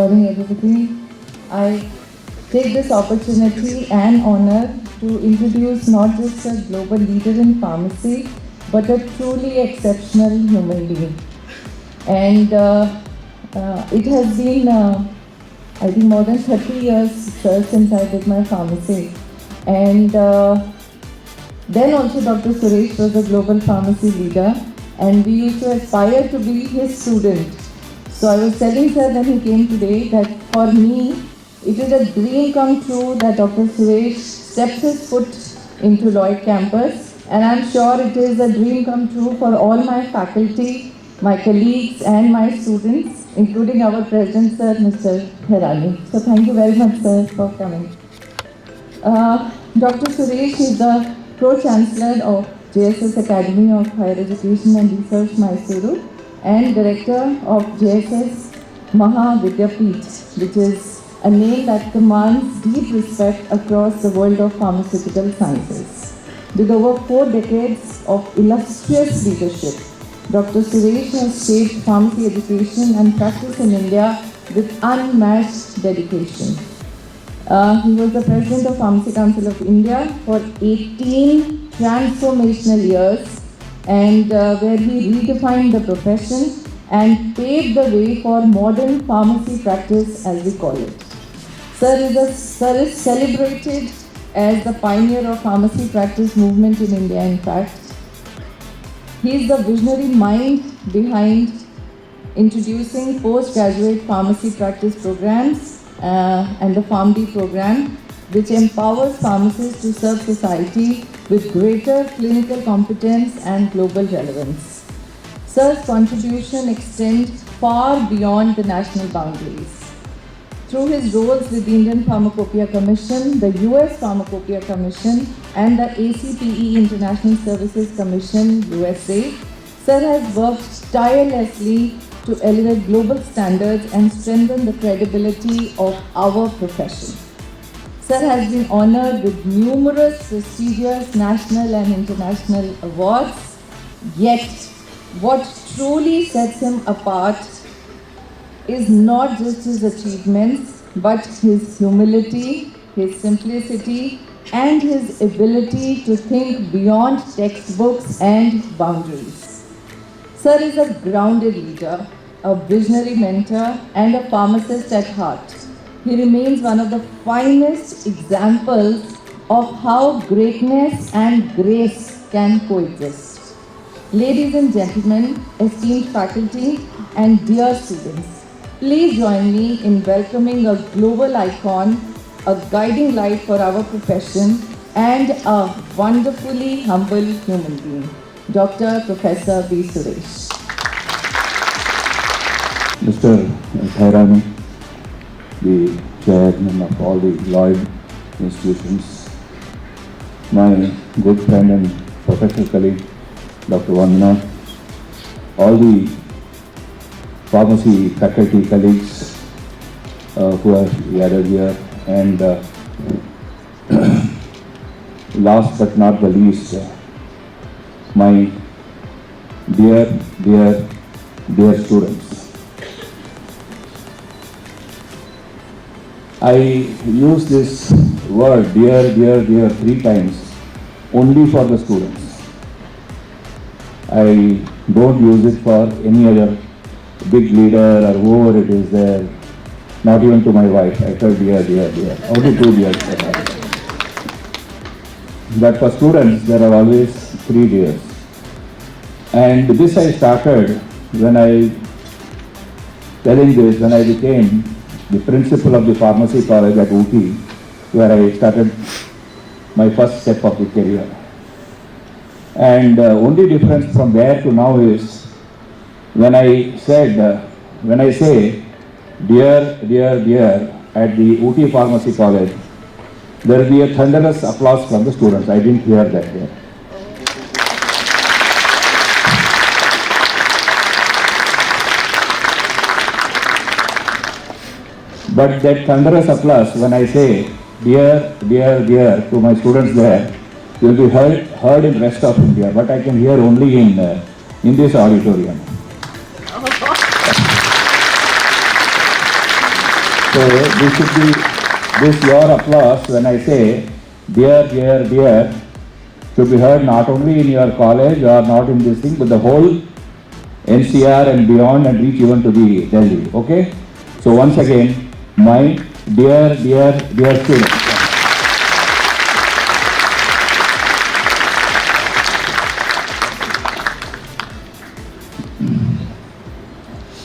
morning, everybody. I take this opportunity and honor to introduce not just a global leader in pharmacy, but a truly exceptional human being. And it has been, I think, more than 30 years, sir, since I did my pharmacy. And then also Dr. Suresh was a global pharmacy leader, and we used to aspire to be his student. So I was telling sir when he came today that for me, it is a dream come true that Dr. Suresh steps his foot into Lloyd campus, and I'm sure it is a dream come true for all my faculty, my colleagues and my students, including our president sir, Mr. Herani. So thank you very much sir for coming. Dr. Suresh is the Pro-Chancellor of JSS Academy of Higher Education and Research, Mysuru, and Director of JSS Maha Vidyapeeth, which is a name that commands deep respect across the world of pharmaceutical sciences. With over 4 decades of illustrious leadership, Dr. Suresh has shaped pharmacy education and practice in India with unmatched dedication. He was the President of Pharmacy Council of India for 18 transformational years, and where he redefined the profession and paved the way for modern pharmacy practice, as we call it. Sir is celebrated as the pioneer of pharmacy practice movement in India. In fact, he is the visionary mind behind introducing postgraduate pharmacy practice programs and the PharmD program, which empowers pharmacists to serve society with greater clinical competence and global relevance. Sir's contribution extends far beyond the national boundaries. Through his roles with the Indian Pharmacopoeia Commission, the US Pharmacopoeia Commission, and the ACPE International Services Commission, USA, Sir has worked tirelessly to elevate global standards and strengthen the credibility of our profession. Sir has been honored with numerous prestigious national and international awards, yet what truly sets him apart is not just his achievements, but his humility, his simplicity, and his ability to think beyond textbooks and boundaries. Sir is a grounded leader, a visionary mentor, and a pharmacist at heart. He remains one of the finest examples of how greatness and grace can coexist. Ladies and gentlemen, esteemed faculty, and dear students, please join me in welcoming a global icon, a guiding light for our profession, and a wonderfully humble human being, Dr. Professor B. Suresh. Mr. Herani, the chairman of all the Lloyd institutions, my good friend and professional colleague, Dr. Vandana, all the pharmacy faculty colleagues who are gathered here, and last but not the least, my dear students. I use this word dear 3 times only for the students. I don't use it for any other big leader or whoever it is there, not even to my wife. I tell dear. Only 2 dears. But for students, there are always 3 dears. And this I started when I became the principal of the pharmacy college at Ooty, where I started my first step of the career. And only difference from there to now is when I say dear at the Ooty Pharmacy College, there will be a thunderous applause from the students. I didn't hear that here. But that thunderous applause when I say dear to my students there will be heard in rest of India, but I can hear only in this auditorium. So this should be, this your applause when I say, dear, dear, dear, should be heard not only in your college or not in this thing, but the whole NCR and beyond, and reach even to the Delhi. Okay? So once again, my dear, dear, dear students.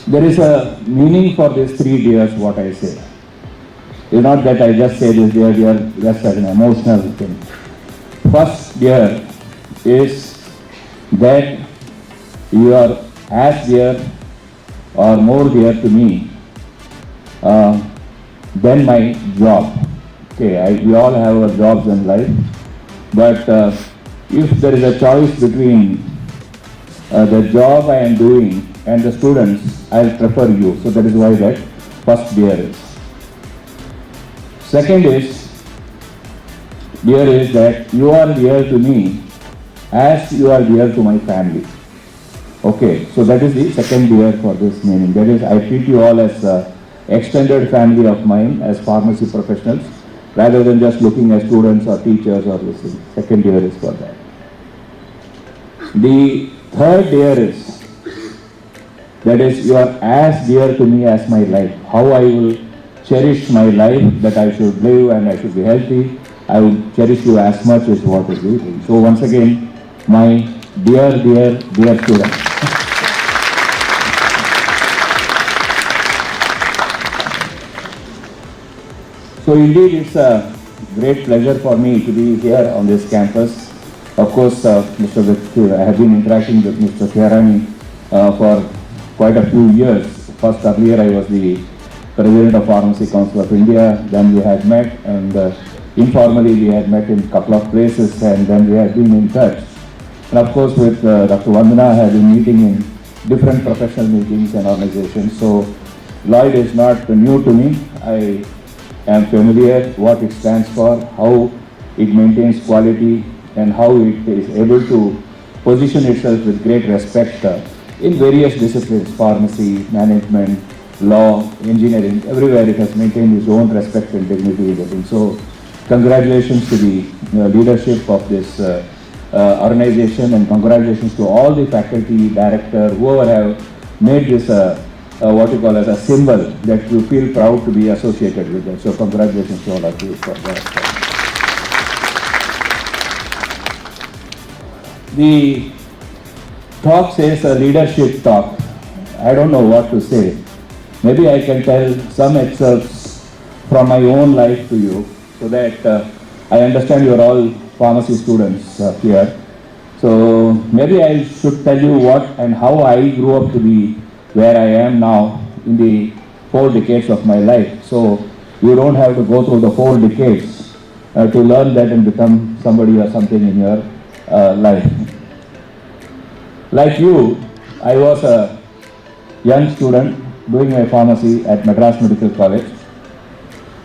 There is a meaning for these 3 dears, what I say. It's not that I just say this dear, dear, just as an emotional thing. First dear is that you are as dear or more dear to me than my job. Okay, we all have our jobs in life, but if there is a choice between the job I am doing and the students, I'll prefer you. So that is why that first dear is. Second is, dear is that you are dear to me as you are dear to my family. Okay, so that is the second dear for this meaning. That is, I treat you all as extended family of mine as pharmacy professionals, rather than just looking as students or teachers or this thing. Second dear is for that. The third dear is, that is, you are as dear to me as my life. How I will cherish my life, that I should live and I should be healthy. I will cherish you as much as what is you. So once again, my dear, dear, dear students. So indeed, it's a great pleasure for me to be here on this campus. Of course, I have been interacting with Mr. Kherani for quite a few years. First, earlier I was the President of Pharmacy Council of India, then we had met, and informally we had met in a couple of places, and then we had been in touch. And of course with Dr. Vandana, I have been meeting in different professional meetings and organizations. So Lloyd is not new to me. I am familiar what it stands for, how it maintains quality, and how it is able to position itself with great respect in various disciplines, pharmacy, management, law, engineering, everywhere it has maintained its own respect and dignity. So congratulations to the leadership of this organization, and congratulations to all the faculty, director, whoever have made this what you call as a symbol that you feel proud to be associated with it. So congratulations to all of you for that. The talk says a leadership talk. I don't know what to say. Maybe I can tell some excerpts from my own life to you, so that I understand you are all pharmacy students here. So maybe I should tell you what and how I grew up to be where I am now in the 4 decades of my life. So you don't have to go through the 4 decades to learn that and become somebody or something in your life. Like you, I was a young student doing my pharmacy at Madras Medical College.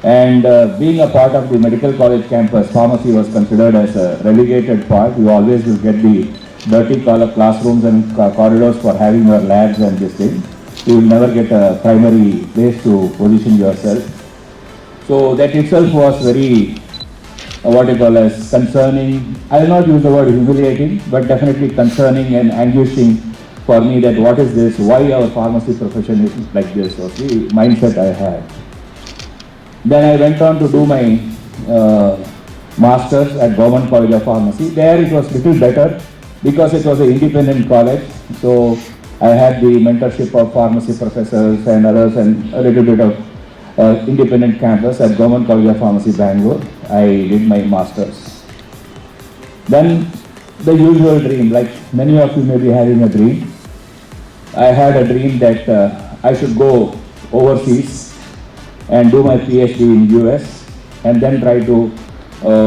And being a part of the medical college campus, pharmacy was considered as a relegated part. You always will get the dirty color classrooms and corridors for having your labs and this thing. You will never get a primary place to position yourself. So that itself was very, what you call as concerning. I will not use the word humiliating, but definitely concerning and anguishing for me, that what is this, why our pharmacy profession is like this, was the mindset I had. Then I went on to do my masters at Government College of Pharmacy. There it was little better because it was an independent college. So I had the mentorship of pharmacy professors and others, and a little bit of independent campus at Government College of Pharmacy, Bangalore. I did my masters. Then the usual dream, like many of you may be having a dream. I had a dream that I should go overseas and do my PhD in US, and then try to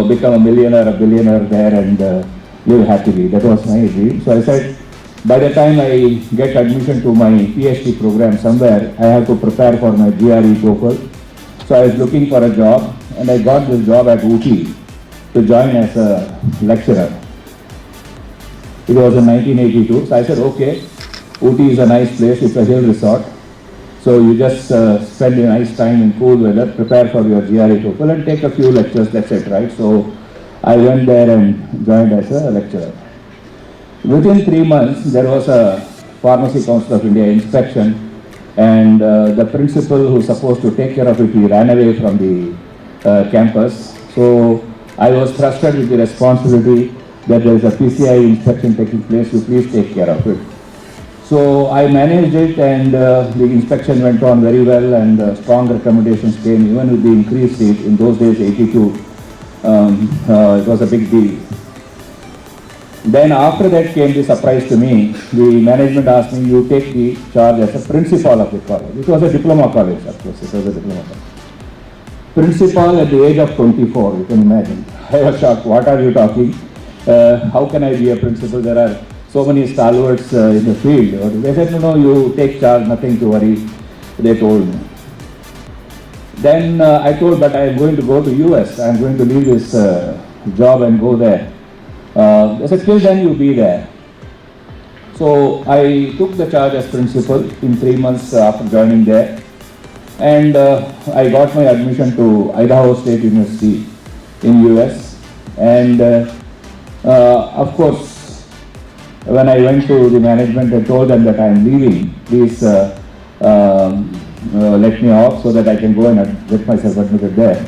become a millionaire, a billionaire there, and live happily. That was my dream. So I said, by the time I get admission to my PhD program somewhere, I have to prepare for my GRE TOEFL. So I was looking for a job, and I got this job at UT to join as a lecturer. It was in 1982. So I said, okay, UT is a nice place, it's a hill resort. So you just spend a nice time in cool weather, prepare for your GRE TOEFL and take a few lectures, that's it, right? So I went there and joined as a lecturer. Within 3 months, there was a Pharmacy Council of India inspection, and the principal who's supposed to take care of it, he ran away from the campus. So I was trusted with the responsibility that there is a PCI inspection taking place, you please take care of it. So I managed it, and the inspection went on very well, and strong recommendations came, even with the increased seat. In those days, 82, it was a big deal. Then after that came the surprise to me. The management asked me, you take the charge as a principal of the college. It was a diploma college, of course, it was a diploma college. Principal at the age of 24, you can imagine. I was shocked, what are you talking? How can I be a principal? There are so many stalwarts in the field. They said, no, you take charge, nothing to worry, they told me. Then I told, but I am going to go to US, I am going to leave this job and go there. They said, till then you be there. So I took the charge as principal in 3 months after joining there. And I got my admission to Idaho State University in US. And of course, when I went to the management, I told them that I am leaving. Please let me off so that I can go and get myself admitted there.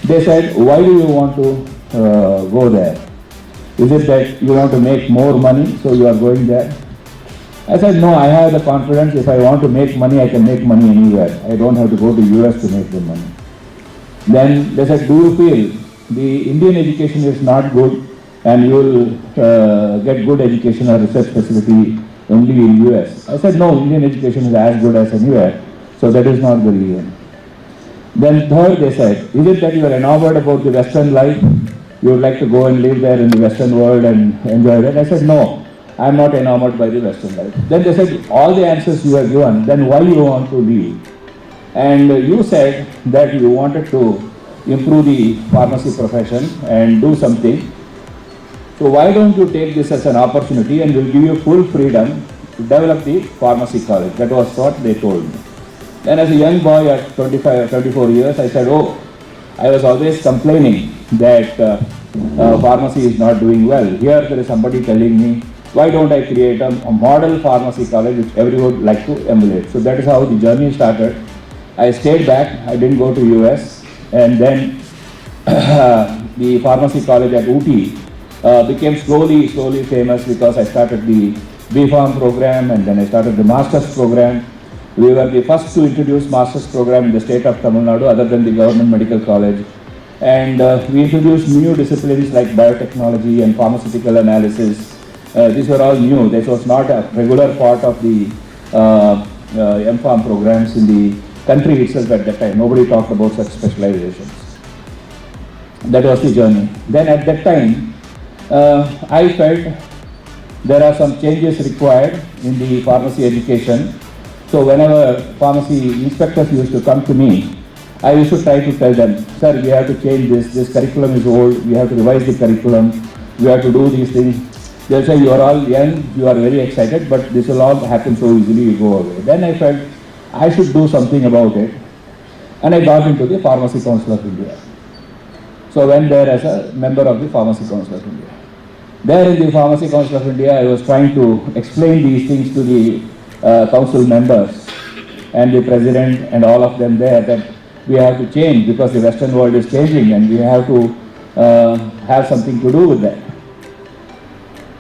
They said, why do you want to go there? Is it that you want to make more money, so you are going there? I said, no, I have the confidence, if I want to make money, I can make money anywhere. I don't have to go to US to make the money. Then they said, do you feel the Indian education is not good and you will get good education or research facility only in US? I said, no, Indian education is as good as anywhere, so that is not the reason. Then third, they said, is it that you are enamored about the Western life? You would like to go and live there in the Western world and enjoy that? I said, no, I am not enamored by the Western life. Then they said, all the answers you have given, then why you want to leave? And you said that you wanted to improve the pharmacy profession and do something. So why don't you take this as an opportunity, and we'll give you full freedom to develop the pharmacy college. That was what they told me. Then as a young boy at 25 or 24 years, I said, oh, I was always complaining that pharmacy is not doing well. Here there is somebody telling me, why don't I create a model pharmacy college which everyone would like to emulate? So that is how the journey started. I stayed back, I didn't go to US, and then the pharmacy college at Ooty became slowly famous because I started the B.Pharm program, and then I started the master's program. We were the first to introduce master's program in the state of Tamil Nadu other than the government medical college. And we introduced new disciplines like biotechnology and pharmaceutical analysis. These were all new. This was not a regular part of the M.Pharm programs in the country itself at that time. Nobody talked about such specializations. That was the journey. Then at that time, I felt there are some changes required in the pharmacy education. So whenever pharmacy inspectors used to come to me, I used to try to tell them, sir, we have to change this curriculum is old, we have to revise the curriculum, we have to do these things. They'll say, you are all young, you are very excited, but this will all happen so easily, you go away. Then I felt I should do something about it, and I got into the Pharmacy Council of India. So I went there as a member of the Pharmacy Council of India. There in the Pharmacy Council of India, I was trying to explain these things to the council members and the president and all of them there, that we have to change because the Western world is changing and we have to have something to do with that.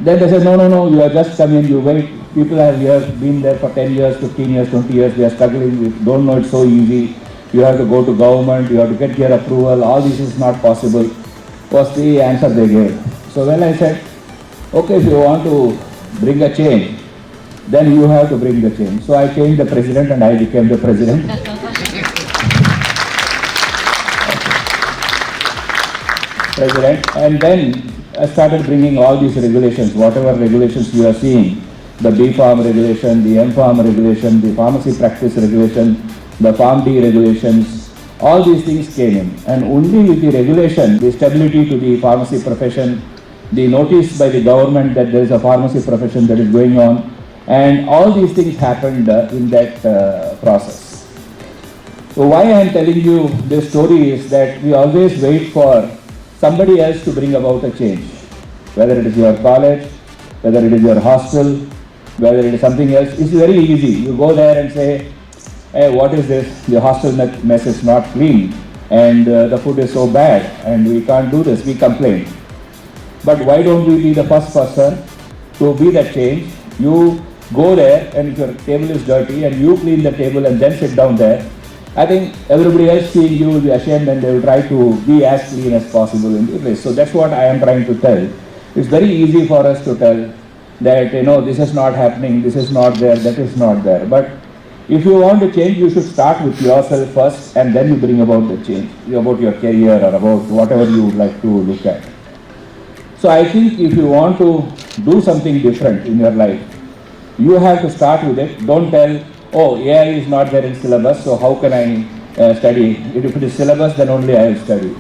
Then they said, no, you have just come in, you wait. People have here been there for 10 years, 15 years, 20 years, we are struggling, we don't know it's so easy. You have to go to government, you have to get your approval, all this is not possible, was the answer they gave. So when I said, okay, if you want to bring a change, then you have to bring the change. So I changed the president and I became the president. And then I started bringing all these regulations, whatever regulations you are seeing, the B.Pharm regulation, the M.Pharm regulation, the pharmacy practice regulation, the PharmD regulations, all these things came in. And only with the regulation, the stability to the pharmacy profession, the notice by the government that there is a pharmacy profession that is going on, And all these things happened in that process. So why I am telling you this story is that we always wait for somebody else to bring about a change. Whether it is your college, whether it is your hostel, whether it is something else, it's very easy. You go there and say, hey, what is this? The hostel mess is not clean and the food is so bad and we can't do this. We complain. But why don't we be the first person to be that change? You go there and if your table is dirty and you clean the table and then sit down there, I think everybody else seeing you will be ashamed and they will try to be as clean as possible in the place. So that's what I am trying to tell. It's very easy for us to tell that, this is not happening, this is not there, that is not there. But if you want to change, you should start with yourself first and then you bring about the change, about your career or about whatever you would like to look at. So I think if you want to do something different in your life, you have to start with it. Don't tell, oh, AI is not there in syllabus, so how can I study? If it is syllabus, then only I will study.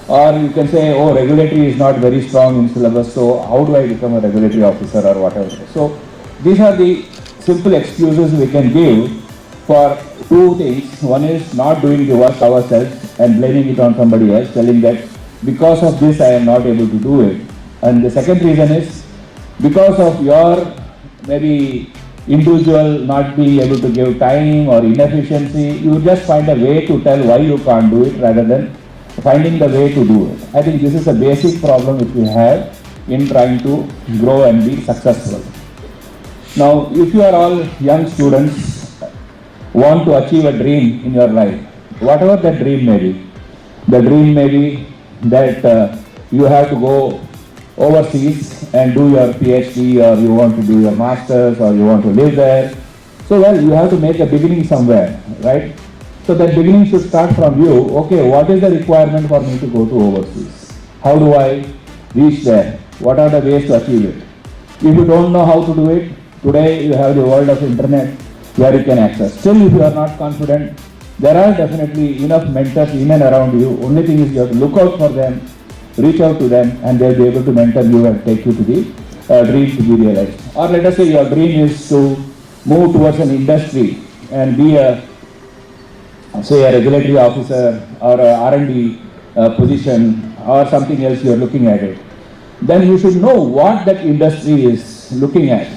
Or you can say, oh, regulatory is not very strong in syllabus, so how do I become a regulatory officer or whatever. So these are the simple excuses we can give for two things. One is not doing the work ourselves and blaming it on somebody else, telling that because of this I am not able to do it. And the second reason is because of your maybe individual not being able to give time or inefficiency, you just find a way to tell why you can't do it rather than finding the way to do it. I think this is a basic problem which we have in trying to grow and be successful. Now, if you are all young students, want to achieve a dream in your life, whatever that dream may be, the dream may be that you have to go overseas and do your PhD, or you want to do your masters, or you want to live there. So well, you have to make a beginning somewhere, right? So that beginning should start from you. Okay, what is the requirement for me to go to overseas? How do I reach there? What are the ways to achieve it? If you don't know how to do it, today you have the world of internet where you can access. Still, if you are not confident, there are definitely enough mentors in and around you. Only thing is you have to look out for them, reach out to them, and they'll be able to mentor you and take you to the dream to be realized. Or let us say your dream is to move towards an industry and be a regulatory officer or a R&D position or something else you are looking at it. Then you should know what that industry is looking at,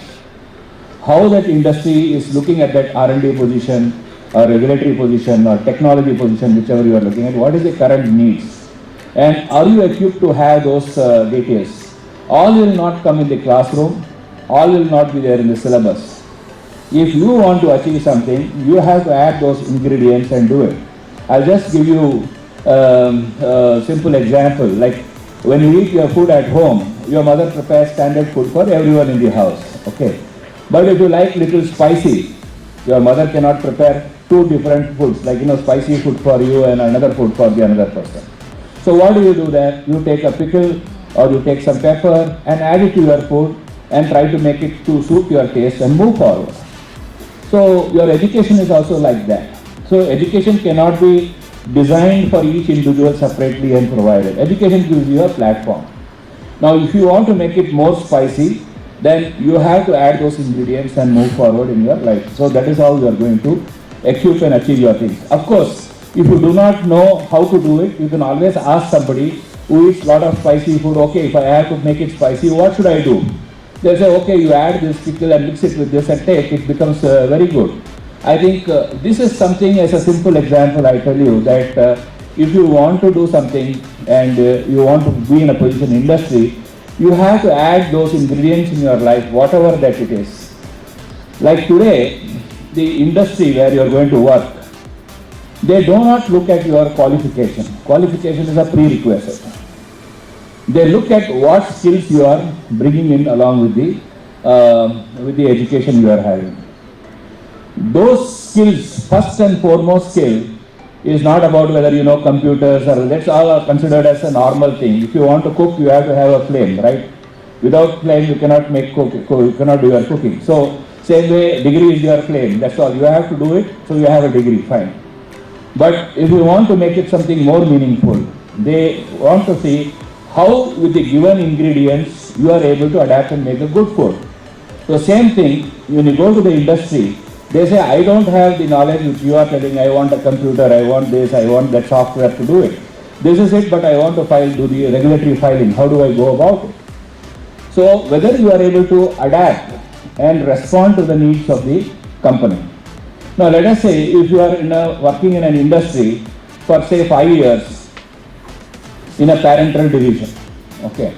how that industry is looking at that R&D position or regulatory position or technology position, whichever you are looking at, what is the current needs. And are you equipped to have those details? All will not come in the classroom, all will not be there in the syllabus. If you want to achieve something, you have to add those ingredients and do it. I'll just give you a simple example. Like when you eat your food at home, your mother prepares standard food for everyone in the house. Okay. But if you like little spicy, your mother cannot prepare two different foods, like spicy food for you and another food for the another person. So what do you do there? You take a pickle or you take some pepper and add it to your food and try to make it to suit your taste and move forward. So your education is also like that. So education cannot be designed for each individual separately and provided. Education gives you a platform. Now if you want to make it more spicy, then you have to add those ingredients and move forward in your life. So that is how you are going to achieve and achieve your things. Of course, if you do not know how to do it, you can always ask somebody who eats a lot of spicy food, okay, if I have to make it spicy, what should I do? They say, okay, you add this pickle and mix it with this and take, it becomes very good. I think this is something, as a simple example, I tell you that if you want to do something and you want to be in a position in industry, you have to add those ingredients in your life, whatever that it is. Like today, the industry where you are going to work, they do not look at your qualification. Qualification is a prerequisite. They look at what skills you are bringing in along with the education you are having. Those skills, first and foremost skill, is not about whether you know computers or that's all considered as a normal thing. If you want to cook, you have to have a flame, right? Without flame, you cannot make you cannot do your cooking. So same way, degree is your flame. That's all. You have to do it, so you have a degree, fine. But if you want to make it something more meaningful, they want to see how with the given ingredients you are able to adapt and make a good food. So same thing, when you go to the industry, they say, I don't have the knowledge which you are telling, I want a computer, I want this, I want that software to do it. This is it, but I want to do the regulatory filing. How do I go about it? So whether you are able to adapt and respond to the needs of the company. Now let us say if you are working in an industry for say 5 years in a parental division, okay,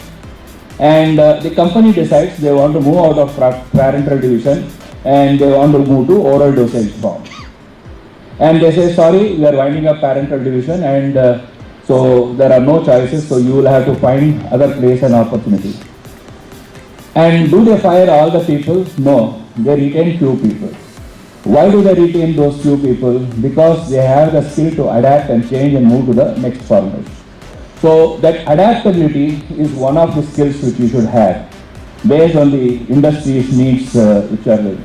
and the company decides they want to move out of parental division and they want to move to oral dosage form. And they say, sorry, we are winding up parental division and so there are no choices, so you will have to find other place and opportunity. And do they fire all the people? No, they retain few people. Why do they retain those few people? Because they have the skill to adapt and change and move to the next formation. So that adaptability is one of the skills which you should have based on the industry's needs which are there.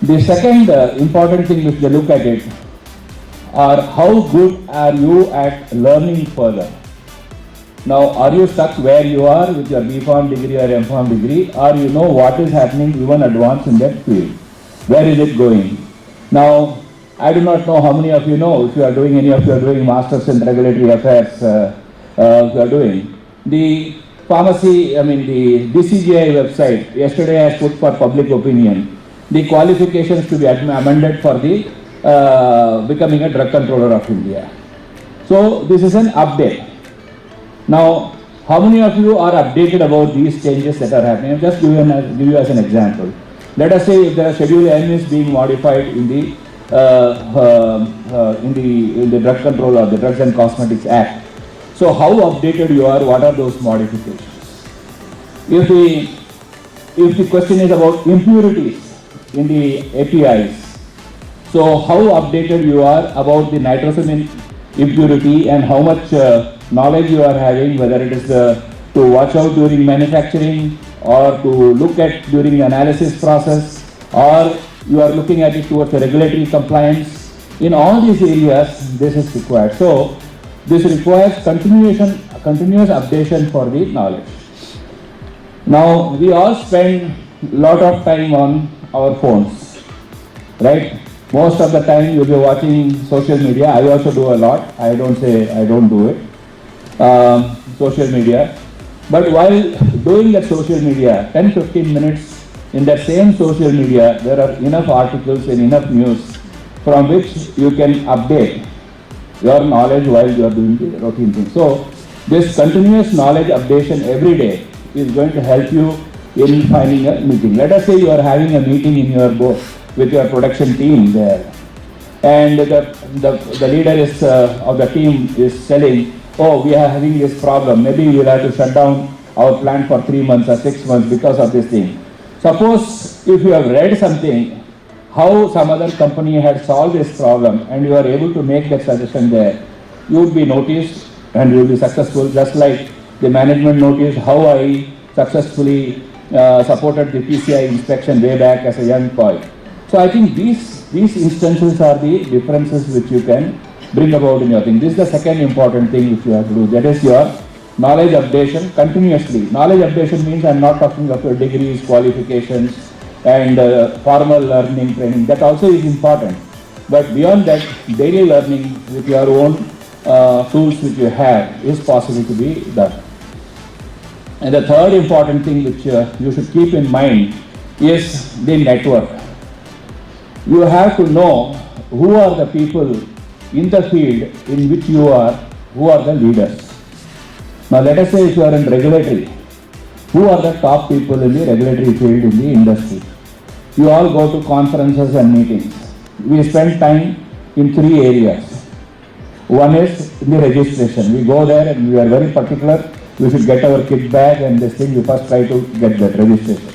The second important thing if they look at it are how good are you at learning further. Now, are you stuck where you are with your B.Pharm degree or M.Pharm degree, or you know what is happening even advanced in that field? Where is it going? Now, I do not know how many of you know if you are doing any of you are doing Masters in Regulatory Affairs, if you are doing. The pharmacy, the DCGI website, yesterday I put for public opinion, the qualifications to be amended for the becoming a drug controller of India. So, this is an update. Now, how many of you are updated about these changes that are happening? I'll just give you as an example. Let us say if the Schedule N is being modified in the Drug Control or the Drugs and Cosmetics Act. So, how updated you are? What are those modifications? If the question is about impurities in the APIs, so how updated you are about the nitrosamine impurity and how much knowledge you are having, whether it is to watch out during manufacturing or to look at during the analysis process, or you are looking at it towards the regulatory compliance. In all these areas, this is required. So, this requires continuous updation for the knowledge. Now, we all spend a lot of time on our phones, right? Most of the time you'll be watching social media. I also do a lot. I don't say I don't do it. Social media. But while doing that social media, 10-15 minutes in that same social media, there are enough articles and enough news from which you can update your knowledge while you are doing the routine thing. So, this continuous knowledge updation every day is going to help you in finding a meeting. Let us say you are having a meeting in your with your production team there, and the leader is of the team is telling, oh, we are having this problem, maybe we will have to shut down our plant for 3 months or 6 months because of this thing. Suppose if you have read something, how some other company had solved this problem and you are able to make that suggestion there, you would be noticed and you will be successful, just like the management noticed how I successfully supported the PCI inspection way back as a young boy. So I think these instances are the differences which you can bring about in your thing. This is the second important thing which you have to do. That is your knowledge updation continuously. Knowledge updation means I am not talking of your degrees, qualifications and formal learning, training. That also is important. But beyond that, daily learning with your own tools which you have is possible to be done. And the third important thing which you should keep in mind is the network. You have to know who are the people in the field in which you are, who are the leaders. Now let us say if you are in regulatory, who are the top people in the regulatory field in the industry? You all go to conferences and meetings. We spend time in 3 areas. One is the registration. We go there and we are very particular. We should get our kit bag and this thing, we first try to get that registration.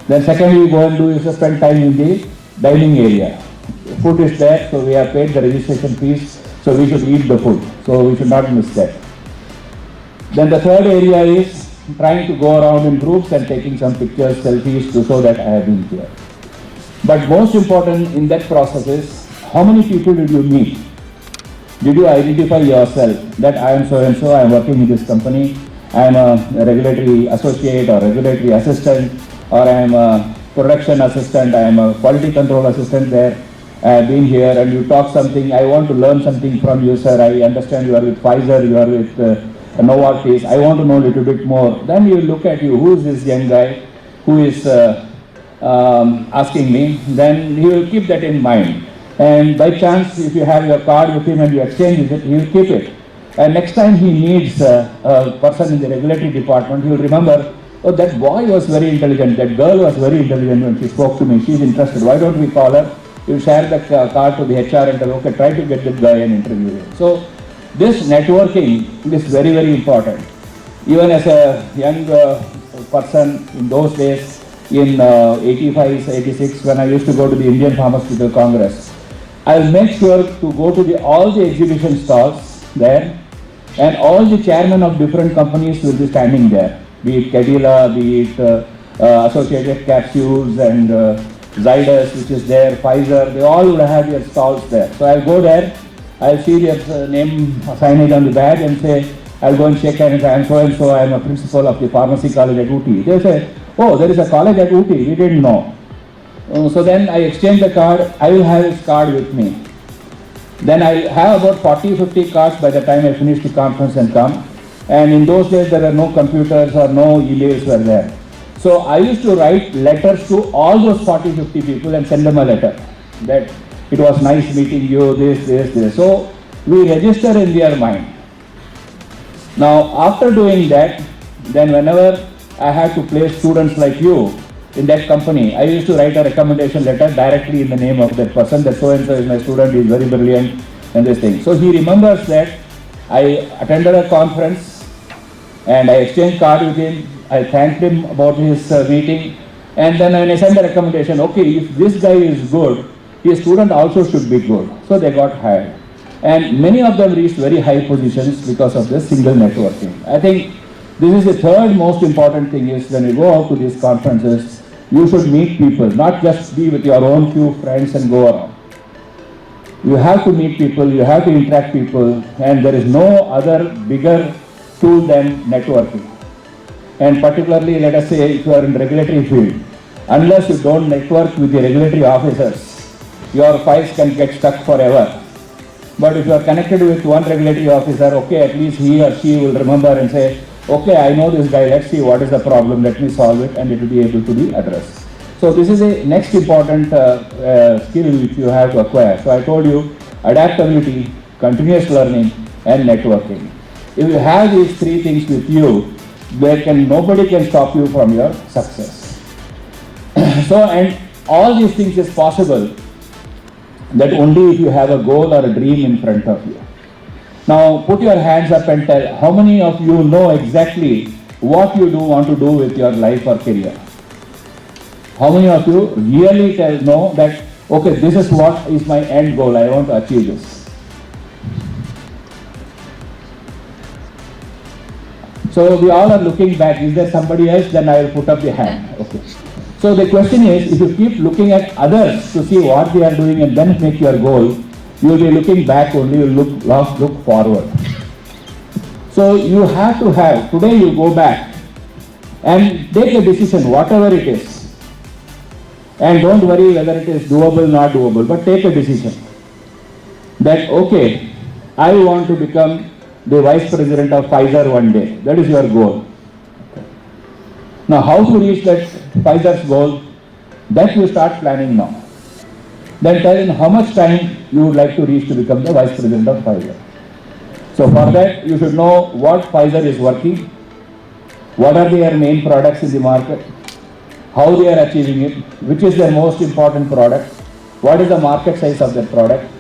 Then second we go and do is to spend time in the dining area. Food is there, so we have paid the registration fees, so we should eat the food. So we should not miss that. Then the third area is trying to go around in groups and taking some pictures, selfies to show that I have been here. But most important in that process is how many people did you meet? Did you identify yourself that I am so and so, I am working in this company, I am a regulatory associate or regulatory assistant, or I am a production assistant, I am a quality control assistant there. I have been here and you talk something, I want to learn something from you, sir. I understand you are with Pfizer, you are with Novartis. I want to know a little bit more. Then you look at you, who is this young guy who is asking me? Then he will keep that in mind. And by chance, if you have your card with him and you exchange it, he will keep it. And next time he needs a person in the regulatory department, he will remember, oh, that boy was very intelligent, that girl was very intelligent when she spoke to me, she is interested, why don't we call her? You share the card to the HR and tell, okay, try to get that guy and interview him. So this networking is very, very important. Even as a young person in those days, in 85, 86, when I used to go to the Indian Pharmaceutical Congress, I will make sure to go to all the exhibition stalls there, and all the chairmen of different companies will be standing there, be it Cadila, be it Associated Capsules and Zydus, which is there, Pfizer, they all would have their stalls there. So I'll go there, I'll see their name signage on the bag and say, I'll go and shake hands, I am so and so, I am a principal of the pharmacy college at Ooty. They say, oh, there is a college at Ooty, we didn't know. So then I exchange the card, I will have his card with me. Then I have about 40-50 cards by the time I finish the conference and come. And in those days there were no computers or no emails were there. So I used to write letters to all those 40-50 people and send them a letter that it was nice meeting you, this. So we register in their mind. Now after doing that, then whenever I had to place students like you in that company, I used to write a recommendation letter directly in the name of that person, that so and so is my student, he is very brilliant and this thing. So he remembers that I attended a conference and I exchanged card with him, I thanked him about his meeting, and then when I sent a recommendation, okay, if this guy is good, his student also should be good. So they got hired. And many of them reached very high positions because of this single networking. I think this is the third most important thing is when you go out to these conferences, you should meet people, not just be with your own few friends and go around. You have to meet people, you have to interact people, and there is no other bigger tool than networking. And particularly, let us say, if you are in regulatory field, unless you don't network with the regulatory officers, your files can get stuck forever. But if you are connected with one regulatory officer, okay, at least he or she will remember and say, okay, I know this guy, let's see what is the problem, let me solve it, and it will be able to be addressed. So this is a next important skill which you have to acquire. So I told you, adaptability, continuous learning, and networking. If you have these three things with you, nobody can stop you from your success. So, and all these things is possible that only if you have a goal or a dream in front of you. Now put your hands up and tell how many of you know exactly what you want to do with your life or career. How many of you really know that, okay, this is what is my end goal, I want to achieve this. So we all are looking back, is there somebody else? Then I will put up the hand. Okay. So the question is, if you keep looking at others to see what they are doing and then make your goal, you will be looking back only, you will look forward. So you have to have, today you go back and take a decision, whatever it is. And don't worry whether it is doable, not doable, but take a decision. That, okay, I want to become the vice president of Pfizer one day. That is your goal. Now how to reach that Pfizer's goal? That you start planning now. Then tell him how much time you would like to reach to become the vice president of Pfizer. So for that you should know what Pfizer is working, what are their main products in the market, how they are achieving it, which is their most important product, what is the market size of that product,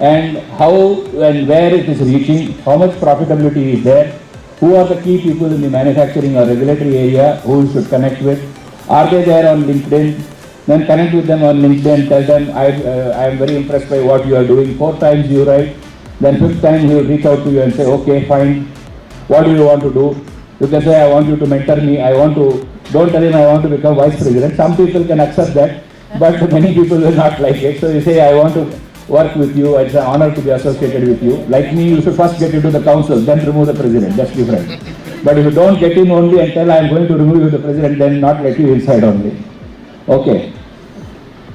and how and where it is reaching, how much profitability is there, who are the key people in the manufacturing or regulatory area who you should connect with, are they there on LinkedIn, then connect with them on LinkedIn, tell them I am very impressed by what you are doing, 4 times you write, then 5th time he will reach out to you and say, okay, fine, what do you want to do? You can say, I want you to mentor me, don't tell him I want to become vice president. Some people can accept that, but many people will not like it. So you say, I want to work with you, it's an honor to be associated with you. Like me, you should first get into the council, then remove the president, that's different. But if you don't get in only and tell I am going to remove you the president, then not let you inside only. Okay.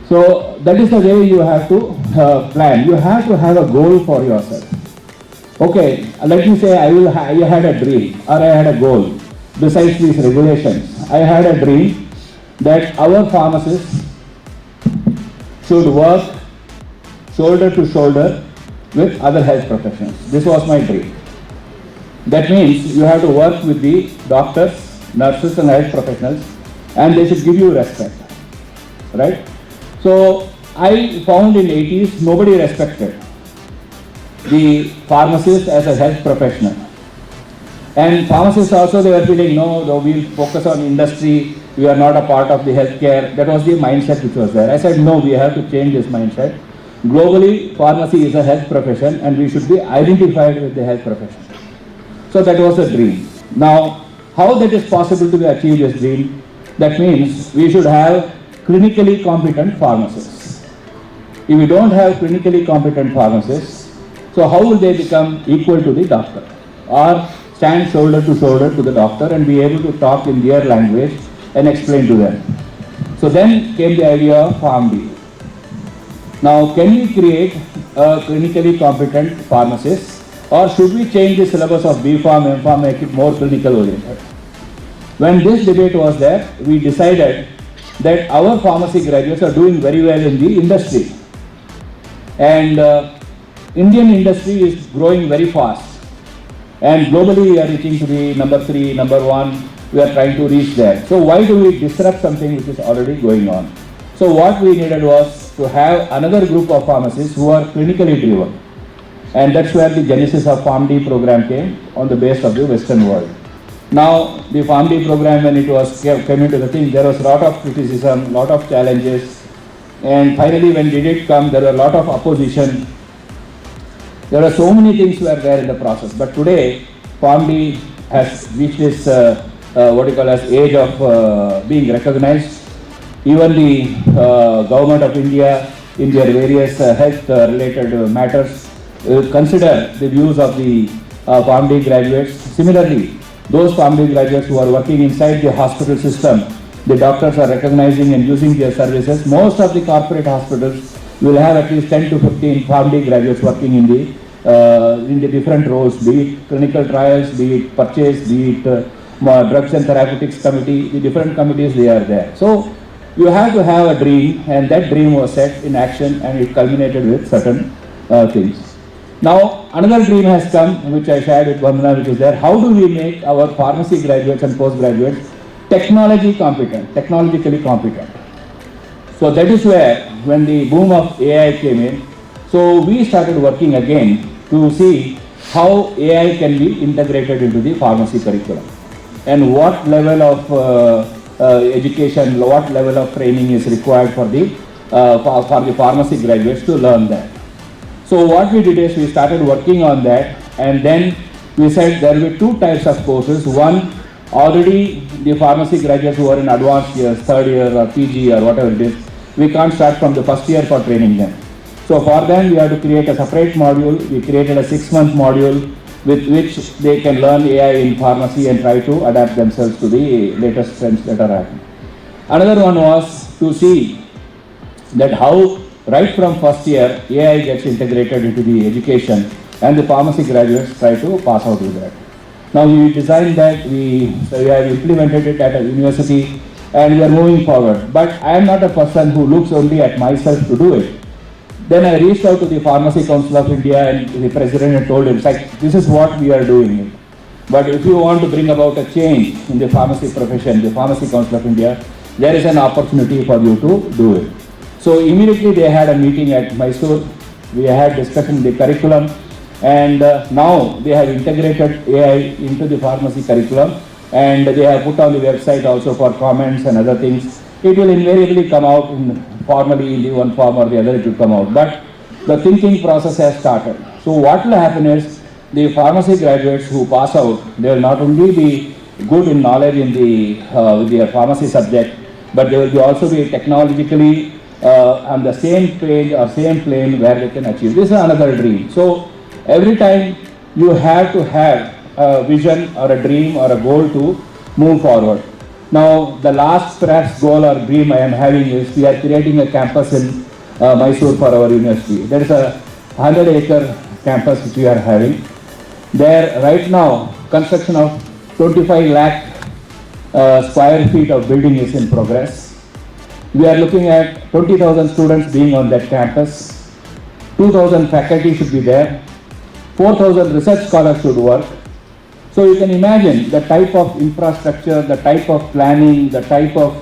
So that is the way you have to plan. You have to have a goal for yourself. Okay, let me say I had a dream or I had a goal. Besides these regulations, I had a dream that our pharmacists should work shoulder to shoulder with other health professionals. This was my dream. That means you have to work with the doctors, nurses and health professionals, and they should give you respect, right? So I found in 80s nobody respected the pharmacist as a health professional. And pharmacists also, they were feeling, no, we'll focus on industry, we are not a part of the healthcare. That was the mindset which was there. I said, no, we have to change this mindset. Globally, pharmacy is a health profession and we should be identified with the health profession. So that was a dream. Now, how that is possible to be achieved, this dream? That means we should have clinically competent pharmacists. If we don't have clinically competent pharmacists, so how will they become equal to the doctor or stand shoulder to shoulder to the doctor and be able to talk in their language and explain to them? So then came the idea of PharmD. Now, can we create a clinically competent pharmacist, or should we change the syllabus of B.Pharm, M.Pharm, make it more clinical oriented? When this debate was there, we decided that our pharmacy graduates are doing very well in the industry. And Indian industry is growing very fast. And globally we are reaching to be number 3, number 1, we are trying to reach there. So why do we disrupt something which is already going on? So what we needed was to have another group of pharmacists who are clinically driven. And that's where the genesis of PharmD program came on the base of the Western world. Now, the PharmD program, when it was came into the thing, there was a lot of criticism, lot of challenges. And finally, when it did come, there were a lot of opposition. There were so many things were there in the process. But today, PharmD has reached this, what you call as age of being recognized. Even the government of India, in their various health-related matters, consider the views of the PharmD graduates. Similarly, those PharmD graduates who are working inside the hospital system, the doctors are recognizing and using their services. Most of the corporate hospitals will have at least 10 to 15 PharmD graduates working in the different roles, be it clinical trials, be it purchase, be it drugs and therapeutics committee, the different committees, they are there. So you have to have a dream, and that dream was set in action and it culminated with certain things. Now, another dream has come, which I shared with Vandana, which is there. How do we make our pharmacy graduates and postgraduates technologically competent? So that is where, when the boom of AI came in, so we started working again to see how AI can be integrated into the pharmacy curriculum and what level of education, what level of training is required for the pharmacy graduates to learn that. So what we did is we started working on that, and then we said there will be two types of courses. One, already the pharmacy graduates who are in advanced years, third year or PG or whatever it is, we can't start from the first year for training them. So for them we have to create a separate module. We created a 6-month module with which they can learn AI in pharmacy and try to adapt themselves to the latest trends that are happening. Another one was to see that how right from first year, AI gets integrated into the education and the pharmacy graduates try to pass out with that. Now we designed that, we have implemented it at a university and we are moving forward. But I am not a person who looks only at myself to do it. Then I reached out to the Pharmacy Council of India and the president and told him, like, this is what we are doing. But if you want to bring about a change in the pharmacy profession, the Pharmacy Council of India, there is an opportunity for you to do it. So immediately they had a meeting at Mysore, we had discussion in the curriculum, and now they have integrated AI into the pharmacy curriculum, and they have put on the website also for comments and other things. It will invariably come out formally in the one form or the other, it will come out. But the thinking process has started. So what will happen is, the pharmacy graduates who pass out, they will not only be good in knowledge in the with their pharmacy subject, but they will be also be technologically on the same page or same plane where they can achieve. This is another dream. So every time you have to have a vision or a dream or a goal to move forward. Now, the last perhaps goal or dream I am having is we are creating a campus in Mysore for our university. There is a 100-acre campus which we are having. There right now, construction of 25 lakh square feet of building is in progress. We are looking at 20,000 students being on that campus. 2,000 faculty should be there. 4,000 research scholars should work. So you can imagine the type of infrastructure, the type of planning, the type of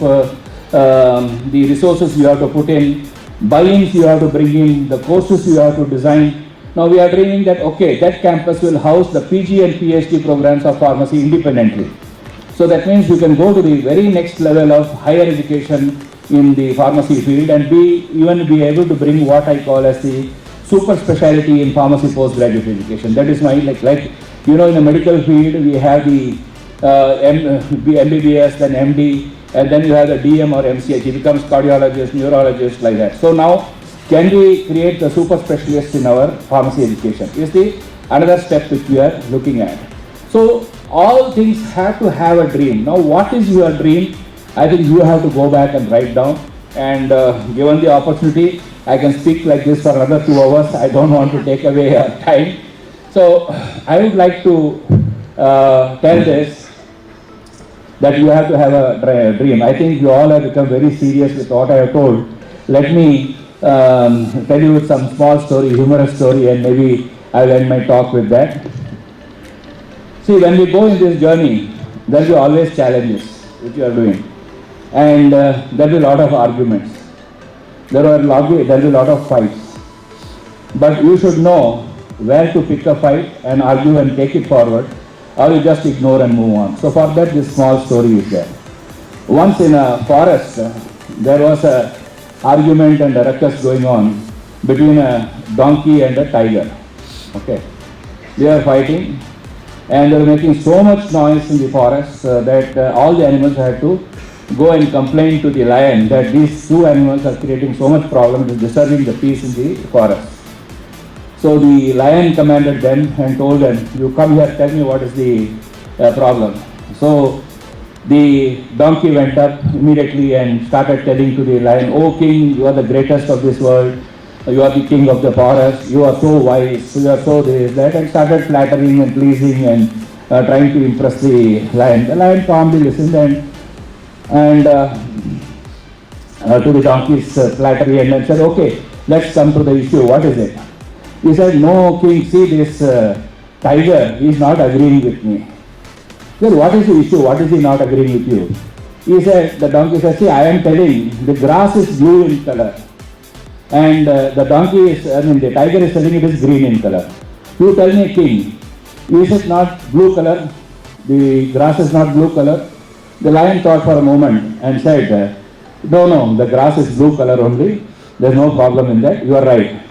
the resources you have to put in, buy-ins you have to bring in, the courses you have to design. Now we are dreaming that, okay, that campus will house the PG and PhD programs of pharmacy independently. So that means you can go to the very next level of higher education in the pharmacy field and even be able to bring what I call as the super specialty in pharmacy postgraduate education. That is my, like you know, in the medical field, we have the MBBS, then MD, and then you have the DM or MCH. He becomes cardiologist, neurologist, like that. So now, can we create the super specialists in our pharmacy education? Is the another step which we are looking at. So all things have to have a dream. Now, what is your dream? I think you have to go back and write down. And given the opportunity, I can speak like this for another 2 hours. I don't want to take away your time. So I would like to tell this, that you have to have a dream. I think you all have become very serious with what I have told. Let me tell you some small story, humorous story, and maybe I'll end my talk with that. See, when we go in this journey, there will be always challenges which you are doing. And there will be a lot of arguments. There will be a lot of fights. But you should know where to pick a fight and argue and take it forward, or you just ignore and move on. So for that, this small story is there. Once in a forest, there was a argument and a ruckus going on between a donkey and a tiger. Okay, they were fighting, and they were making so much noise in the forest that all the animals had to go and complain to the lion that these two animals are creating so much problem, disturbing the peace in the forest. So the lion commanded them and told them, you come here, tell me what is the problem. So the donkey went up immediately and started telling to the lion, oh king, you are the greatest of this world, you are the king of the forest, you are so wise, you are so this, that, and started flattering and pleasing and trying to impress the lion. The lion calmly listened and to the donkey's flattery and then said, okay, let's come to the issue, what is it? He said, no king, see this tiger, he is not agreeing with me. He said, what is the issue, what is he not agreeing with you? He said, the donkey said, see, I am telling, the grass is blue in color. And the tiger is telling it is green in color. You tell me, king, is it not blue color? The grass is not blue color? The lion thought for a moment and said, no, the grass is blue color only. There is no problem in that. You are right.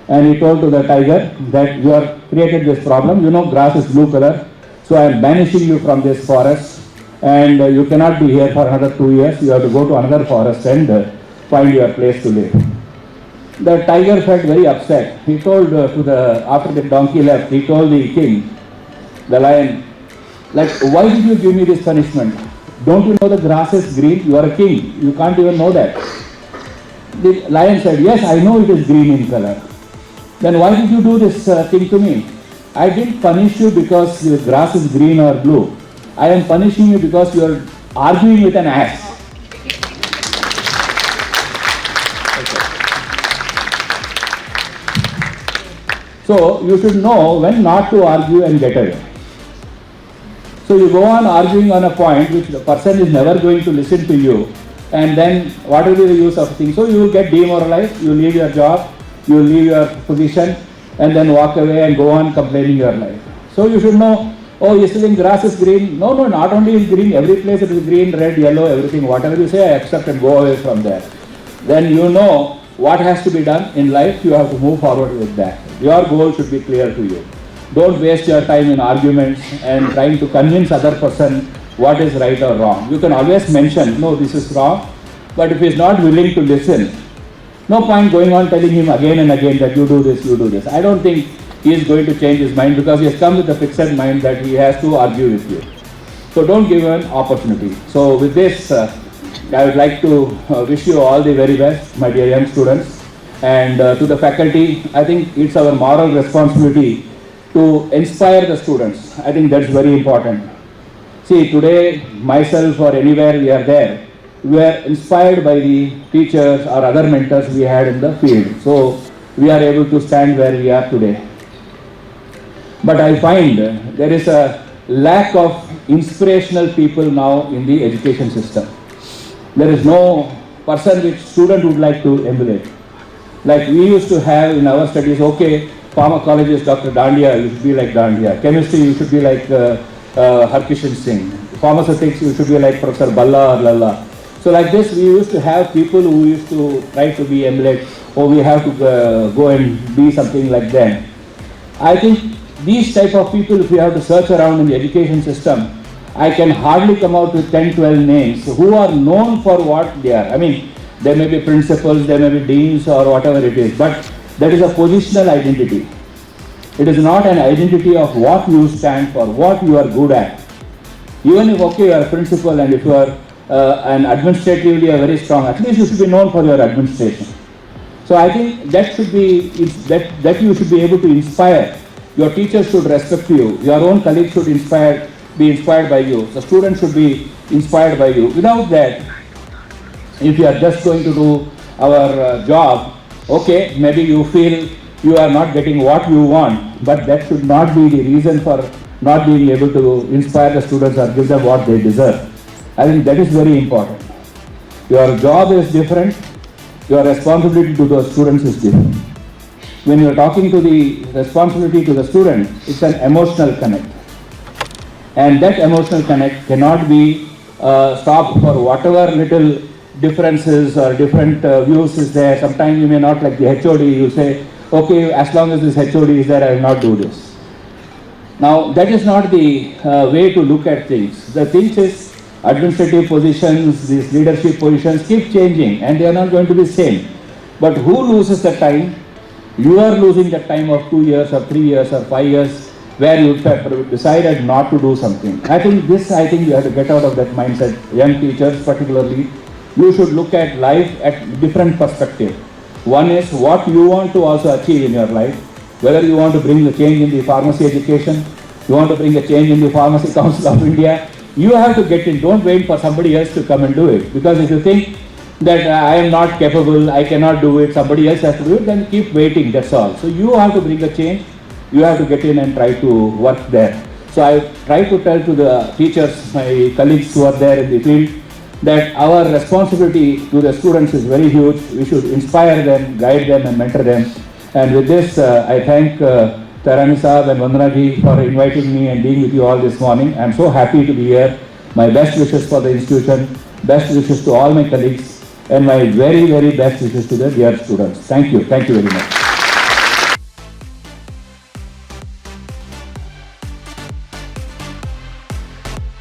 And he told to the tiger that you have created this problem. You know, grass is blue color. So I am banishing you from this forest. And you cannot be here for another 2 years. You have to go to another forest and find your place to live. The tiger felt very upset. He told after the donkey left, he told the king, the lion, like, why did you give me this punishment? Don't you know the grass is green? You are a king. You can't even know that. The lion said, yes, I know it is green in color. Then why did you do this thing to me? I didn't punish you because the grass is green or blue. I am punishing you because you are arguing with an ass. So you should know when not to argue and get away. So you go on arguing on a point which the person is never going to listen to you, and then what will be the use of things? So you will get demoralized, you leave your job, you leave your position, and then walk away and go on complaining your life. So you should know, oh, you're selling grass is green. No, not only is green, every place it is green, red, yellow, everything. Whatever you say, I accept and go away from there. Then you know what has to be done in life, you have to move forward with that. Your goal should be clear to you. Don't waste your time in arguments and trying to convince other person what is right or wrong. You can always mention, no, this is wrong, but if he is not willing to listen, no point going on telling him again and again that you do this, you do this. I don't think he is going to change his mind because he has come with a fixed mind that he has to argue with you. So don't give him an opportunity. So with this, I would like to wish you all the very best, my dear young students. And to the faculty, I think it's our moral responsibility to inspire the students. I think that's very important. See, today, myself or anywhere we are there, we are inspired by the teachers or other mentors we had in the field. So we are able to stand where we are today. But I find there is a lack of inspirational people now in the education system. There is no person which student would like to emulate. Like we used to have in our studies, okay, pharmacology is Dr. Dandia, you should be like Dandia. Chemistry, you should be like Harkishan Singh. Pharmaceutics, you should be like Professor Balla or Lalla. So like this, we used to have people who used to try to be emulate, or we have to go and be something like them. I think these type of people, if you have to search around in the education system, I can hardly come out with 10, 12 names who are known for what they are. I mean, there may be principals, there may be deans or whatever it is, but that is a positional identity. It is not an identity of what you stand for, what you are good at. Even if, okay, you are a principal and if you are and administratively are very strong, at least you should be known for your administration. So I think that should be, that you should be able to inspire. Your teachers should respect you. Your own colleagues should be inspired by you. The students should be inspired by you. Without that, if you are just going to do our job, okay, maybe you feel you are not getting what you want, but that should not be the reason for not being able to inspire the students or give them what they deserve. I think that is very important. Your job is different. Your responsibility to the students is different. When you are talking to the responsibility to the student, it's an emotional connect. And that emotional connect cannot be stopped for whatever little differences or different views is there. Sometimes you may not like the HOD, you say, okay, as long as this HOD is there, I will not do this. Now, that is not the way to look at things. The things is, administrative positions, these leadership positions keep changing and they are not going to be same. But who loses the time? You are losing the time of 2 years or 3 years or 5 years where you decided not to do something. I think you have to get out of that mindset. Young teachers particularly, you should look at life at different perspective. One is what you want to also achieve in your life. Whether you want to bring the change in the pharmacy education, you want to bring a change in the Pharmacy Council of India, you have to get in. Don't wait for somebody else to come and do it. Because if you think that I am not capable, I cannot do it, somebody else has to do it, then keep waiting, that's all. So you have to bring a change, you have to get in and try to work there. So I try to tell to the teachers, my colleagues who are there in the field, that our responsibility to the students is very huge. We should inspire them, guide them and mentor them. And with this, I thank Tarani Saab and Vandana ji for inviting me and being with you all this morning. I am so happy to be here. My best wishes for the institution, best wishes to all my colleagues, and my very, very best wishes to the dear students. Thank you very much.